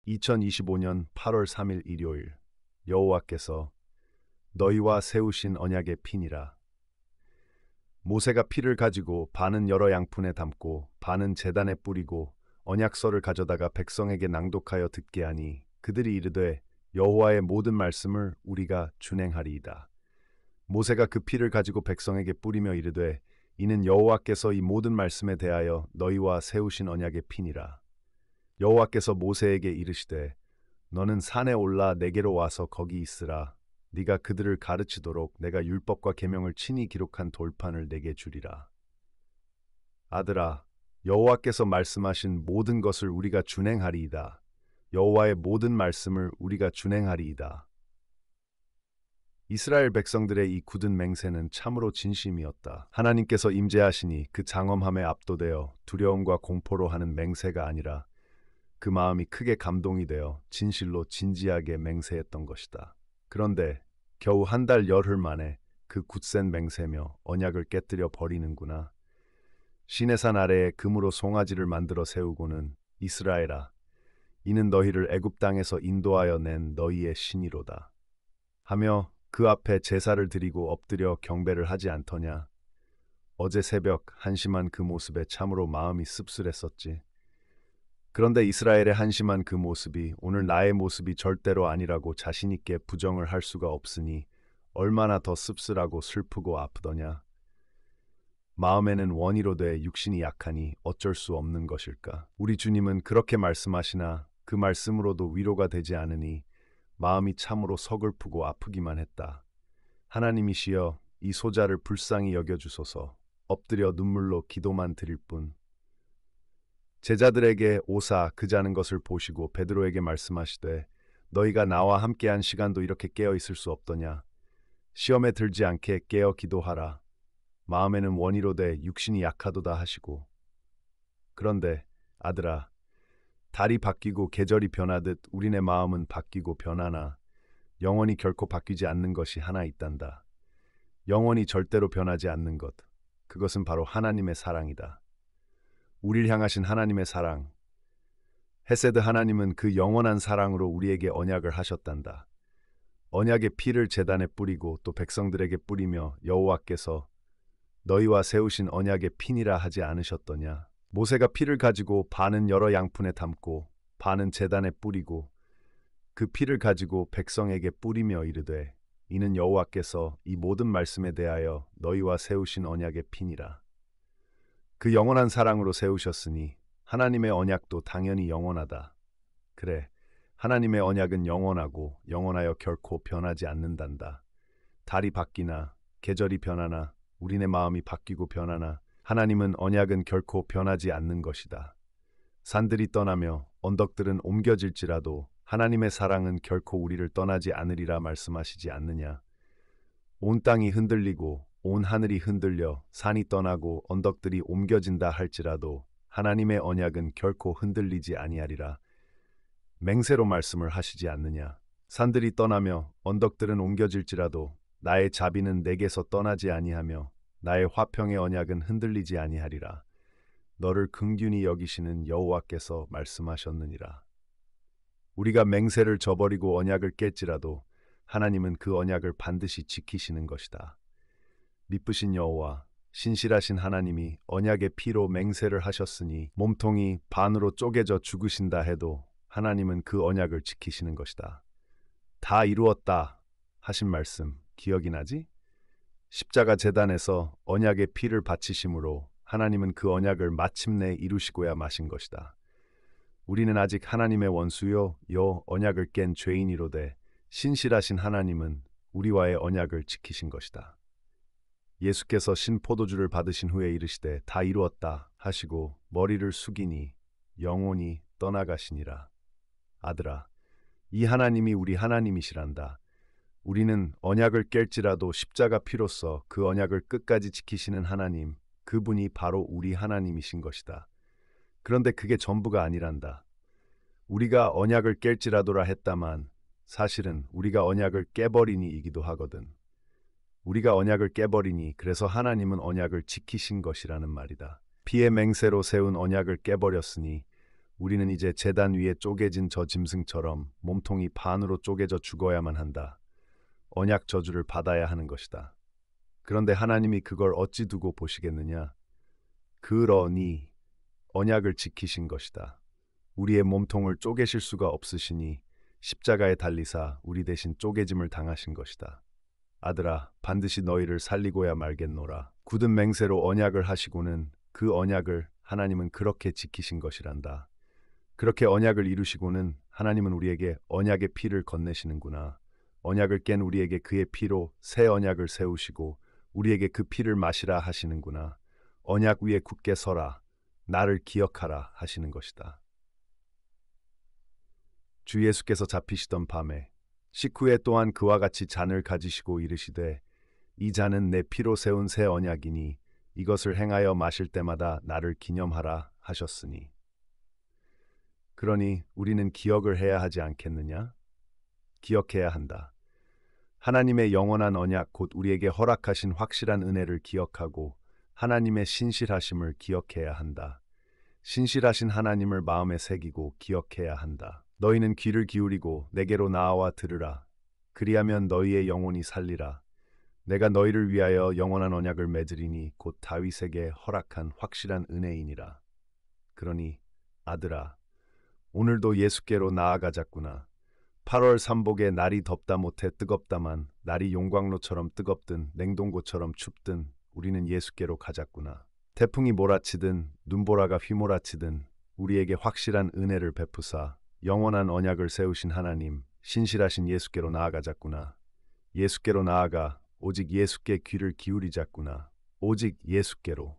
2025년 8월 3일 일요일 여호와께서 너희와 세우신 언약의 피니라. 모세가 피를 가지고 반은 여러 양푼에 담고 반은 제단에 뿌리고 언약서를 가져다가 백성에게 낭독하여 듣게 하니 그들이 이르되 여호와의 모든 말씀을 우리가 준행하리이다. 모세가 그 피를 가지고 백성에게 뿌리며 이르되 이는 여호와께서 이 모든 말씀에 대하여 너희와 세우신 언약의 피니라. 여호와께서 모세에게 이르시되 너는 산에 올라 내게로 와서 거기 있으라. 네가 그들을 가르치도록 내가 율법과 계명을 친히 기록한 돌판을 내게 주리라. 아들아, 여호와께서 말씀하신 모든 것을 우리가 준행하리이다. 여호와의 모든 말씀을 우리가 준행하리이다. 이스라엘 백성들의 이 굳은 맹세는 참으로 진심이었다. 하나님께서 임재하시니 그 장엄함에 압도되어 두려움과 공포로 하는 맹세가 아니라 그 마음이 크게 감동이 되어 진실로 진지하게 맹세했던 것이다. 그런데 겨우 한 달 열흘 만에 그 굳센 맹세며 언약을 깨뜨려 버리는구나. 시내산 아래에 금으로 송아지를 만들어 세우고는 이스라엘아, 이는 너희를 애굽 땅에서 인도하여 낸 너희의 신이로다. 하며 그 앞에 제사를 드리고 엎드려 경배를 하지 않더냐. 어제 새벽 한심한 그 모습에 참으로 마음이 씁쓸했었지. 그런데 이스라엘의 한심한 그 모습이 오늘 나의 모습이 절대로 아니라고 자신 있게 부정을 할 수가 없으니 얼마나 더 씁쓸하고 슬프고 아프더냐. 마음에는 원이로 돼 육신이 약하니 어쩔 수 없는 것일까. 우리 주님은 그렇게 말씀하시나 그 말씀으로도 위로가 되지 않으니 마음이 참으로 서글프고 아프기만 했다. 하나님이시여 이 소자를 불쌍히 여겨주소서. 엎드려 눈물로 기도만 드릴 뿐. 제자들에게 오사 그자는 것을 보시고 베드로에게 말씀하시되 너희가 나와 함께한 시간도 이렇게 깨어 있을 수 없더냐. 시험에 들지 않게 깨어 기도하라. 마음에는 원이로되 육신이 약하도다 하시고. 그런데 아들아, 달이 바뀌고 계절이 변하듯 우리네 마음은 바뀌고 변하나 영원히 결코 바뀌지 않는 것이 하나 있단다. 영원히 절대로 변하지 않는 것. 그것은 바로 하나님의 사랑이다. 우리를 향하신 하나님의 사랑. 헤세드 하나님은 그 영원한 사랑으로 우리에게 언약을 하셨단다. 언약의 피를 제단에 뿌리고 또 백성들에게 뿌리며 여호와께서 너희와 세우신 언약의 피니라 하지 않으셨더냐. 모세가 피를 가지고 반은 여러 양푼에 담고 반은 제단에 뿌리고 그 피를 가지고 백성에게 뿌리며 이르되 이는 여호와께서 이 모든 말씀에 대하여 너희와 세우신 언약의 피니라. 그 영원한 사랑으로 세우셨으니 하나님의 언약도 당연히 영원하다. 그래, 하나님의 언약은 영원하고 영원하여 결코 변하지 않는단다. 달이 바뀌나 계절이 변하나 우리네 마음이 바뀌고 변하나 하나님은 언약은 결코 변하지 않는 것이다. 산들이 떠나며 언덕들은 옮겨질지라도 하나님의 사랑은 결코 우리를 떠나지 않으리라 말씀하시지 않느냐. 온 땅이 흔들리고 온 하늘이 흔들려 산이 떠나고 언덕들이 옮겨진다 할지라도 하나님의 언약은 결코 흔들리지 아니하리라. 맹세로 말씀을 하시지 않느냐. 산들이 떠나며 언덕들은 옮겨질지라도 나의 자비는 내게서 떠나지 아니하며 나의 화평의 언약은 흔들리지 아니하리라. 너를 긍휼히 여기시는 여호와께서 말씀하셨느니라. 우리가 맹세를 저버리고 언약을 깰지라도 하나님은 그 언약을 반드시 지키시는 것이다. 미쁘신 여호와, 신실하신 하나님이 언약의 피로 맹세를 하셨으니 몸통이 반으로 쪼개져 죽으신다 해도 하나님은 그 언약을 지키시는 것이다. 다 이루었다 하신 말씀 기억이 나지? 십자가 제단에서 언약의 피를 바치심으로 하나님은 그 언약을 마침내 이루시고야 마신 것이다. 우리는 아직 하나님의 원수요 언약을 깬 죄인이로되 신실하신 하나님은 우리와의 언약을 지키신 것이다. 예수께서 신포도주를 받으신 후에 이르시되 다 이루었다 하시고 머리를 숙이니 영혼이 떠나가시니라. 아들아, 이 하나님이 우리 하나님이시란다. 우리는 언약을 깰지라도 십자가 피로써 그 언약을 끝까지 지키시는 하나님, 그분이 바로 우리 하나님이신 것이다. 그런데 그게 전부가 아니란다. 우리가 언약을 깰지라도라 했다만 사실은 우리가 언약을 깨버리니이기도 하거든. 우리가 언약을 깨버리니 그래서 하나님은 언약을 지키신 것이라는 말이다. 피의 맹세로 세운 언약을 깨버렸으니 우리는 이제 제단 위에 쪼개진 저 짐승처럼 몸통이 반으로 쪼개져 죽어야만 한다. 언약 저주를 받아야 하는 것이다. 그런데 하나님이 그걸 어찌 두고 보시겠느냐? 그러니 언약을 지키신 것이다. 우리의 몸통을 쪼개실 수가 없으시니 십자가에 달리사 우리 대신 쪼개짐을 당하신 것이다. 아들아, 반드시 너희를 살리고야 말겠노라. 굳은 맹세로 언약을 하시고는 그 언약을 하나님은 그렇게 지키신 것이란다. 그렇게 언약을 이루시고는 하나님은 우리에게 언약의 피를 건네시는구나. 언약을 깬 우리에게 그의 피로 새 언약을 세우시고 우리에게 그 피를 마시라 하시는구나. 언약 위에 굳게 서라. 나를 기억하라 하시는 것이다. 주 예수께서 잡히시던 밤에 식후에 또한 그와 같이 잔을 가지시고 이르시되 이 잔은 내 피로 세운 새 언약이니 이것을 행하여 마실 때마다 나를 기념하라 하셨으니. 그러니 우리는 기억을 해야 하지 않겠느냐? 기억해야 한다. 하나님의 영원한 언약 곧 우리에게 허락하신 확실한 은혜를 기억하고 하나님의 신실하심을 기억해야 한다. 신실하신 하나님을 마음에 새기고 기억해야 한다. 너희는 귀를 기울이고 내게로 나아와 들으라. 그리하면 너희의 영혼이 살리라. 내가 너희를 위하여 영원한 언약을 맺으리니 곧 다윗에게 허락한 확실한 은혜이니라. 그러니 아들아, 오늘도 예수께로 나아가자꾸나. 8월 삼복에 날이 덥다 못해 뜨겁다만 날이 용광로처럼 뜨겁든 냉동고처럼 춥든 우리는 예수께로 가자꾸나. 태풍이 몰아치든 눈보라가 휘몰아치든 우리에게 확실한 은혜를 베푸사 영원한 언약을 세우신 하나님, 신실하신 예수께로 나아가자꾸나. 예수께로 나아가 오직 예수께 귀를 기울이자꾸나. 오직 예수께로.